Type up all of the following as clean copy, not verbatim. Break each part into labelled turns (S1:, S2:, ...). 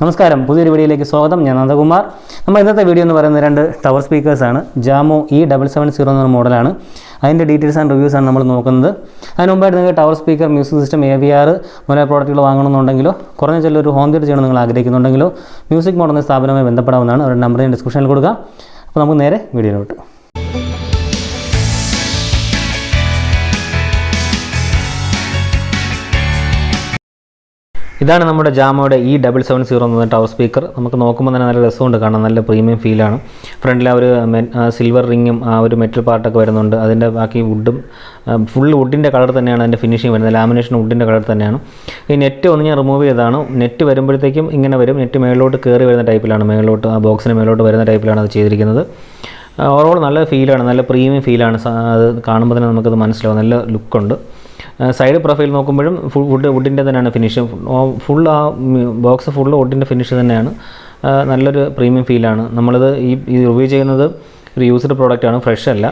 S1: നമസ്കാരം, പുതിയൊരു വീഡിയോയിലേക്ക് സ്വാഗതം. ഞാൻ നന്ദകുമാർ. നമ്മൾ ഇന്നത്തെ വീഡിയോ എന്ന് പറയുന്നത് 2 ടവർ സ്പീക്കേഴ്സാണ്. ജാമോ E770 എന്ന മോഡലാണ്. അതിൻ്റെ ഡീറ്റെയിൽസ് ആൻഡ് റിവ്യൂസാണ് നമ്മൾ നോക്കുന്നത്. അതിന് മുമ്പായിട്ട് നിങ്ങൾക്ക് tower speaker, music system, AVR മുതലായ പ്രോഡക്റ്റുകൾ വാങ്ങണമെന്നുണ്ടെങ്കിലോ കുറഞ്ഞ ചിലൊരു ഹോം തിയേറ്റർ ചെയ്യണം നിങ്ങൾ ആഗ്രഹിക്കുന്നുണ്ടെങ്കിലോ മ്യൂസിക് മോഡ് എന്ന സ്ഥാപനവുമായി ബന്ധപ്പെടാവുന്നതാണ്. അവരുടെ നമ്പർ ഞാൻ ഡിസ്ക്രിപ്ഷനിൽ കൊടുക്കാം. അപ്പോൾ നമുക്ക് നേരെ വീഡിയോയിലോട്ട്. ഇതാണ് നമ്മുടെ ജാമോയുടെ E770 എന്ന ടവർ സ്പീക്കർ. നമുക്ക് നോക്കുമ്പോൾ തന്നെ നല്ല രസമുണ്ട് കാണാൻ, നല്ല പ്രീമിയം ഫീലാണ്. ഫ്രണ്ടിൽ ആ ഒരു സിൽവർ റിങ്ങും ആ ഒരു മെറ്റൽ പാർട്ടൊക്കെ വരുന്നുണ്ട്. അതിൻ്റെ ബാക്കി വുഡും ഫുൾ വുഡിൻ്റെ കളർ തന്നെയാണ് അതിൻ്റെ ഫിനിഷിങ് വരുന്നത്. ലാമിനേഷൻ വുഡിൻ്റെ കളർ തന്നെയാണ്. ഈ നെറ്റ് ഒന്ന് ഞാൻ റിമൂവ് ചെയ്തതാണ്. നെറ്റ് വരുമ്പോഴത്തേക്കും ഇങ്ങനെ വരും. നെറ്റ് മേളിലോട്ട് കയറി വരുന്ന ടൈപ്പിലാണ്, മേളിലോട്ട് ആ ബോക്സിന് മേളിലോട്ട് വരുന്ന ടൈപ്പിലാണ് അത് ചെയ്തിരിക്കുന്നത്. ഓവറോൾ നല്ല ഫീലാണ്, നല്ല പ്രീമിയം ഫീലാണ്. അത് കാണുമ്പോൾ തന്നെ നമുക്കത് മനസ്സിലാവും, നല്ല ലുക്കുണ്ട്. സൈഡ് പ്രൊഫൈൽ നോക്കുമ്പോഴും വുഡിൻ്റെ തന്നെയാണ് ഫിനിഷ്. ഫുൾ ആ ബോക്സ് ഫുള്ള് വുഡിൻ്റെ ഫിനിഷ് തന്നെയാണ്. നല്ലൊരു പ്രീമിയം ഫീലാണ്. നമ്മളിത് ഈ റിവ്യൂ ചെയ്യുന്നത് ഒരു യൂസ്ഡ് പ്രോഡക്റ്റാണ്, ഫ്രഷ് അല്ല.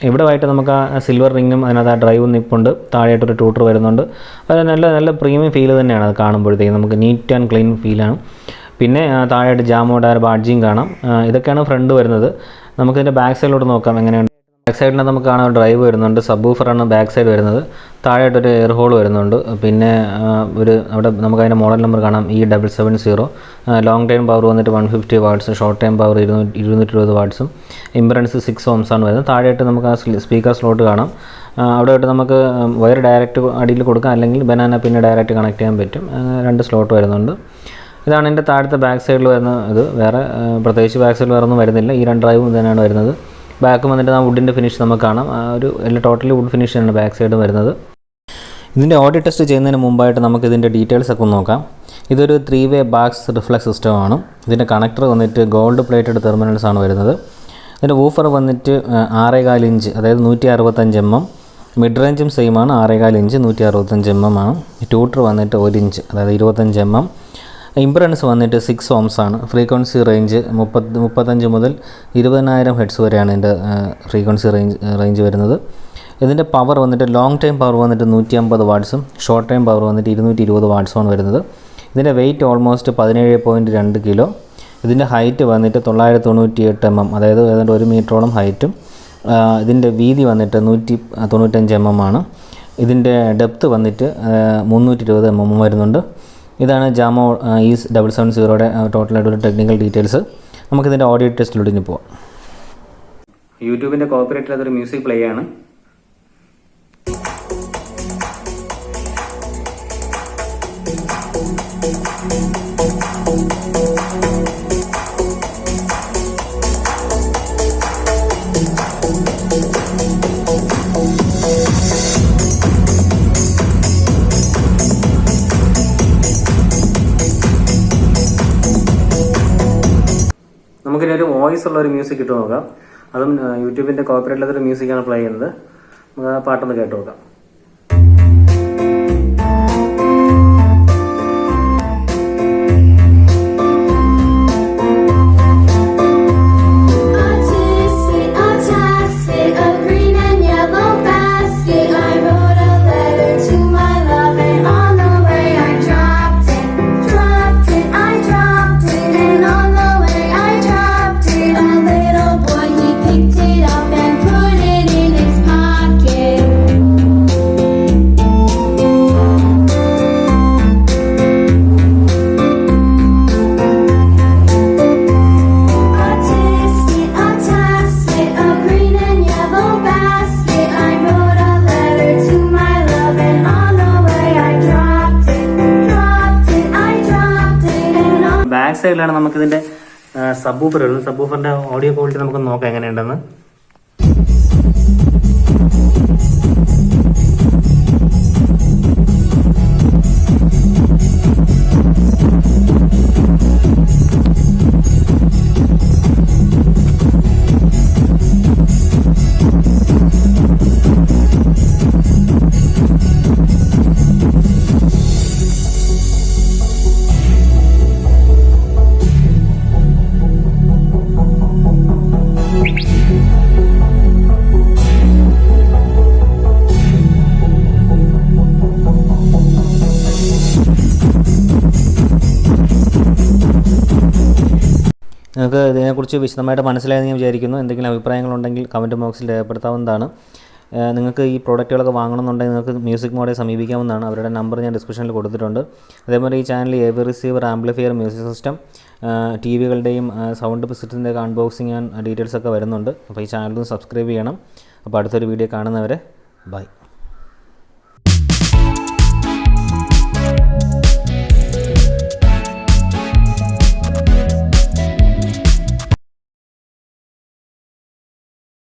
S1: ഇവിടെ ആയിട്ട് നമുക്ക് ആ സിൽവർ റിങ്ങും അതിനകത്ത് ആ ഡ്രൈവും നിൽപ്പുണ്ട്. താഴെയായിട്ടൊരു ട്യൂട്ടർ വരുന്നുണ്ട്. അത് നല്ല പ്രീമിയം ഫീൽ തന്നെയാണ് അത് കാണുമ്പോഴത്തേക്കും. നമുക്ക് നീറ്റ് ആൻഡ് ക്ലീൻ ഫീലാണ്. പിന്നെ താഴെയായിട്ട് ജാമോയുടെ ബാഡ്ജിങ് കാണാം. ഇതൊക്കെയാണ് ഫ്രണ്ട് വരുന്നത്. നമുക്കിതിൻ്റെ ബാക്ക് സൈഡിലോട്ട് നോക്കാം എങ്ങനെയാണ്. ബാക്ക് സൈഡിൽ നമുക്ക് കാണാൻ ഡ്രൈവ് വരുന്നുണ്ട്. സബ് ഊഫറാണ് ബാക്ക് സൈഡ് വരുന്നത്. താഴെയായിട്ടൊരു എയർ ഹോൾ വരുന്നുണ്ട്. പിന്നെ അവിടെ നമുക്ക് അതിൻ്റെ മോഡൽ നമ്പർ കാണാം, E770. ലോങ് ടൈം പവർ വന്നിട്ട് 150 വാട്ട്സ്, ഷോർട്ട് ടൈം പവർ 220 വാട്ട്സും, ഇംപെഡൻസ് 6 ohms ആണ് വരുന്നത്. താഴെയായിട്ട് നമുക്ക് ആ സ്പീക്കർ സ്ലോട്ട് കാണാം. അവിടെ ആയിട്ട് നമുക്ക് വയർ ഡയറക്റ്റ് അടിയിൽ കൊടുക്കാം, അല്ലെങ്കിൽ ബനാന പിന്നെ ഡയറക്റ്റ് കണക്ട് ചെയ്യാൻ പറ്റും. 2 സ്ലോട്ട് വരുന്നുണ്ട്. ഇതാണ് എൻ്റെ താഴത്തെ ബാക്ക് സൈഡിൽ വരുന്ന ഇത്. വേറെ പ്രത്യേകിച്ച് ബാക്ക് സൈഡിൽ വേറെ ഒന്നും വരുന്നില്ല. ഈ 2 ഡ്രൈവും തന്നെയാണ് വരുന്നത്. ബാക്ക് വന്നിട്ട് ആ വുഡിൻ്റെ ഫിനിഷ് നമുക്ക് കാണാം. ഒരു എല്ലാം ടോട്ടലി വുഡ് ഫിനിഷാണ് ബാക്ക് സൈഡ് വരുന്നത്. ഇതിൻ്റെ ഓഡിയോ ടെസ്റ്റ് ചെയ്യുന്നതിന് മുമ്പായിട്ട് നമുക്ക് ഇതിൻ്റെ ഡീറ്റെയിൽസ് ഒക്കെ നോക്കാം. ഇതൊരു 3-way ബാക്സ് റിഫ്ലക്സ് സിസ്റ്റമാണ്. ഇതിൻ്റെ കണക്ടർ വന്നിട്ട് ഗോൾഡ് പ്ലേറ്റഡ് ടെർമിനൽസ് ആണ് വരുന്നത്. ഇതിൻ്റെ വൂഫർ വന്നിട്ട് 6.25 ഇഞ്ച്, അതായത് 165 mm. മിഡ് റേഞ്ചും സെയിം ആണ്, 6.25 ഇഞ്ച് 165 mm ആണ്. ട്യൂട്ടർ വന്നിട്ട് 1 ഇഞ്ച്, അതായത് 25 mm. ഇംപെഡൻസ് വന്നിട്ട് 6 ohms ആണ്. ഫ്രീക്വൻസി റേഞ്ച് 35 മുതൽ 20,000 ഹെഡ്സ് വരെയാണ് ഇതിൻ്റെ ഫ്രീക്വൻസി റേഞ്ച് വരുന്നത്. ഇതിൻ്റെ പവർ വന്നിട്ട് ലോങ് ടൈം പവർ വന്നിട്ട് 150 വാട്ട്സും, ഷോർട്ട് ടൈം പവർ വന്നിട്ട് 220 വാട്ട്സുമാണ് വരുന്നത്. ഇതിൻ്റെ വെയിറ്റ് ഓൾമോസ്റ്റ് 17.2 കിലോ. ഇതിൻ്റെ ഹൈറ്റ് വന്നിട്ട് 998 mm, അതായത് ഏതാണ്ട് 1 മീറ്ററോളം ഹൈറ്റും. ഇതിൻ്റെ വീതി വന്നിട്ട് 195 mm ആണ്. ഇതിൻ്റെ ഡെപ്ത്ത് വന്നിട്ട് 320 mm വരുന്നുണ്ട്. ഇതാണ് ജാമോ E770യുടെ ടോട്ടലായിട്ടൊരു ടെക്നിക്കൽ ഡീറ്റെയിൽസ്. നമുക്കിതിൻ്റെ ഓഡിയോ ടെസ്റ്റിലൂടെ ഇനി പോവാം. യൂട്യൂബിൻ്റെ കോപ്പറേറ്റിൽ അതൊരു മ്യൂസിക് പ്ലേ ആണ്. നമുക്കിനൊരു വോയിസ് ഉള്ള ഒരു മ്യൂസിക് ഇട്ട് നോക്കാം. അതും യൂട്യൂബിൻ്റെ കോപ്പറേറ്റിലൊരു മ്യൂസിക്കാണ് പ്ലേ ചെയ്യുന്നത്. നമുക്ക് ആ പാട്ടൊന്ന് കേട്ട് നോക്കാം. ബാക്ക് സൈഡിലാണ് നമുക്കിതിൻ്റെ സബ് ഊഫർ വരുന്നത്. സബ് ഊഫറിൻ്റെ ഓഡിയോ ക്വാളിറ്റി നമുക്ക് നോക്കാം എങ്ങനെയുണ്ടെന്ന്. നിങ്ങൾക്ക് ഇതിനെക്കുറിച്ച് വിശദമായിട്ട് മനസ്സിലായെന്ന് ഞാൻ വിചാരിക്കുന്നു. എന്തെങ്കിലും അഭിപ്രായങ്ങളുണ്ടെങ്കിൽ കമൻറ്റ് ബോക്സിൽ രേഖപ്പെടുത്താവുന്നതാണ്. നിങ്ങൾക്ക് ഈ പ്രോഡക്റ്റുകളൊക്കെ വാങ്ങണമെന്നുണ്ടെങ്കിൽ നിങ്ങൾക്ക് മ്യൂസിക് മോഡെ സമീപിക്കാവുന്നതാണ്. അവരുടെ നമ്പർ ഞാൻ ഡിസ്ക്രിപ്ഷനിൽ കൊടുത്തിട്ടുണ്ട്. അതേപോലെ ഈ ചാനലിൽ AV receiver, amplifier, music system, TV-കളുടെയും സൗണ്ട് സിസ്റ്റത്തിൻ്റെയൊക്കെ അൺബോക്സിങ് ആൻഡ് ഡീറ്റെയിൽസൊക്കെ വരുന്നുണ്ട്. അപ്പോൾ ഈ ചാനൽ സബ്സ്ക്രൈബ് ചെയ്യണം. അപ്പോൾ അടുത്തൊരു വീഡിയോ കാണുന്നവരെ ബൈ.